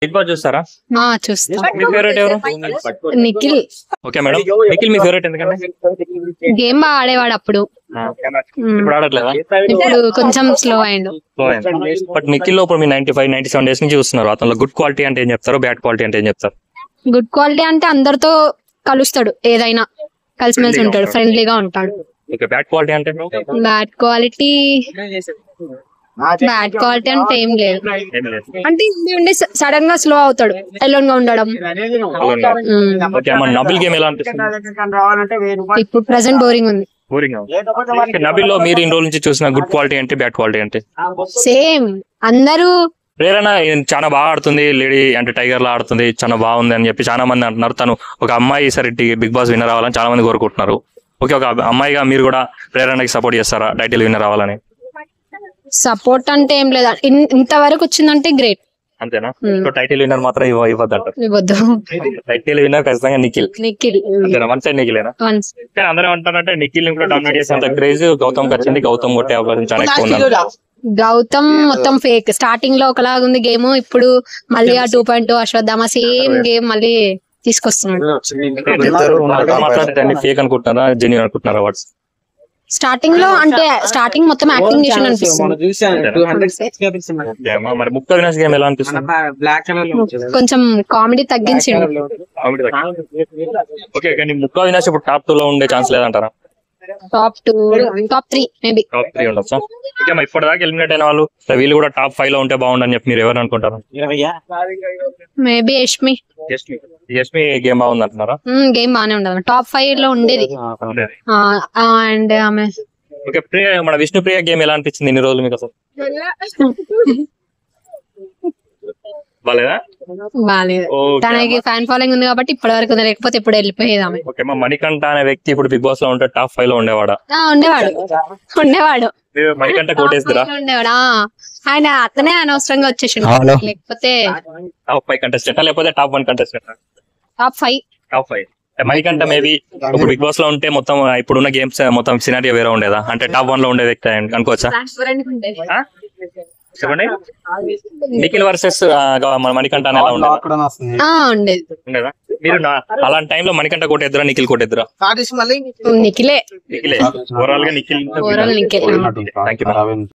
Big boss చూస్తారా? చూస్తా. మీ favourite ఎవరు? నిఖిల్. ఓకే మేడం, నిఖిల్ మీ ఫేవరెట్ ఎందుకంటే? గేమ్ బాగా ఆడేవాడు అప్పుడు, ఇప్పుడు ఆడట్లేదా? ఇప్పుడు కొంచెం స్లో అయిండు. బట్ నిఖిల్ లో ఇప్పుడు మీ 95-97 డేస్ నుంచి చూస్తున్నారు. అతను గుడ్ క్వాలిటీ అంటే ఏం చెప్తారు, బ్యాడ్ క్వాలిటీ అంటే ఏం చెప్తారు? గుడ్ క్వాలిటీ అంటే అందరితో కలుస్తాడు, ఏదైనా కలిసిమెలిసి ఉంటాడు, ఫ్రెండ్లీగా ఉంటాడు. ఓకే, బ్యాడ్ క్వాలిటీ అంటే? బ్యాడ్ క్వాలిటీ అంటే ఏం లేదు. అంటే ఉండి సడన్ గా స్లో అవుతాడు, ఎలోన్ గా ఉండడం. నబిల్ గేమ్ ఎలా అనిపిస్తుంది? ఇప్పుడు ప్రెసెంట్ బోరింగ్ ఉంది. నబిల్ లో మీరు ఇన్ని రోజుల నుంచి చూసిన గుడ్ క్వాలిటీ అంటే, బ్యాడ్ క్వాలిటీ అంటే? సేమ్ అందరూ. ప్రేరణ చాలా బాగా ఆడుతుంది, లేడీ అంటే టైగర్ లా ఆడుతుంది, చాలా బాగుంది అని చెప్పి చాలా మంది అంటున్నారు. తను ఒక అమ్మాయి సరే బిగ్ బాస్ విన్నర్ అవ్వాలని చాలా మంది కోరుకుంటున్నారు. ఓకే, ఒక అమ్మాయిగా మీరు కూడా ప్రేరణకి సపోర్ట్ చేస్తారా టైటిల్ విన్నర్ అవ్వాలని? సపోర్ట్ అంటే ఏం లేదా, ఇంతవరకు వచ్చిందంటే గ్రేట్. అంతేనా? టైటిల్ విన్నర్ మాత్రం ఇవ్వద్దు. టైటిల్ విన్నర్ ఖచ్చితంగా నిఖిల్. One side నిఖిలేనా? కానీ అందరూ అంటారంటే నిఖిల్ కూడా డామినేట్ చేసేంత క్రేజ్ గౌతమ్ వచ్చింది, గౌతమ్ కొట్టే అవకాశం చాలా ఎక్కువ ఉంది. గౌతమ్ మొత్తం ఫేక్. స్టార్టింగ్ లో ఒకలాగా ఉంది గేమ్, ఇప్పుడు మళ్ళీ ఆ 2.2 అశ్వత్థామ సేమ్ గేమ్ మళ్ళీ తీసుకొస్తున్నాడు. ఫేక్ అనుకుంటున్నారా, జెన్యూన్ అనుకుంటున్నారా? వాట్స్ స్టార్టింగ్ లో అంటే స్టార్టింగ్ మొత్తం యాక్టింగ్ చేసిన అనిపిస్తుంది. మరి ముక్క వినాశ్ గేమ్ ఎలా అనిపిస్తుంది? కొంచెం కామెడీ తగ్గించిండు. ఓకే, కానీ ముక్క వినాశ్ ఇప్పుడు టాప్ 2 లో ఉండే ఛాన్స్ లేదంటారా? Top 2, top 3 maybe. టాప్ 3 ఉండొచ్చా? ఇప్పటిదాకా ఎలిమినేట్ అయిన వాళ్ళు వీళ్ళు కూడా టాప్ 5 లో ఉంటే బాగుండని చెప్పి మీరు ఎవరు అనుకుంటారు? మేబీ యష్మి. యష్మి గేమ్ బాగుంది అంటున్నారా? గేమ్ బాగానే ఉండదు, టాప్ 5 లో ఉండేది. అండ్ ఆమె ఓకే, ప్రియ మన విష్ణుప్రియ గేమ్ ఎలా అనిపించింది ఇన్ని రోజులు మీకు అసలు? బాలేదా? బాలేదు. తనకి ఫ్యాన్ ఫాలోయింగ్ ఉంది కాబట్టి ఇప్పటి వరకు ఉంది, లేకపోతే ఇప్పుడు వెళ్ళిపోయేది ఆమె. ఓకే, మా మణికంఠ అనే వ్యక్తి ఇప్పుడు బిగ్ బాస్ లో ఉంటే టాప్ 5 లో ఉండేవాడా? ఉండేవాడు. మణికంఠ కోటేస్తారా? ఉండేవాడా? ఆయన అతనే అనవసరంగా వచ్చేసిండు, లేకపోతే టాప్ 5 కంటెస్టెంట్ లేకపోతే top 1 contestant? Top 5. Manikanta maybe ఇప్పుడు బిగ్ బాస్ లో ఉంటే మొత్తం ఇప్పుడున్న గేమ్స్ మొత్తం సినారియో వేరే ఉండేదా? అంటే టాప్ 1 లో ఉండే వ్యక్తి అనుకోవచ్చా? చెప్పండి. నిఖిల్ వర్సెస్ మణికంఠ ఉండేదా? మీరు అలాంటి టైంలో మణికంఠ కొట్టేద్దరా, నిఖిల్ కొట్టేద్దరా? నిఖిలే. ఓవరాల్ గా నిఖిల్. Thank you.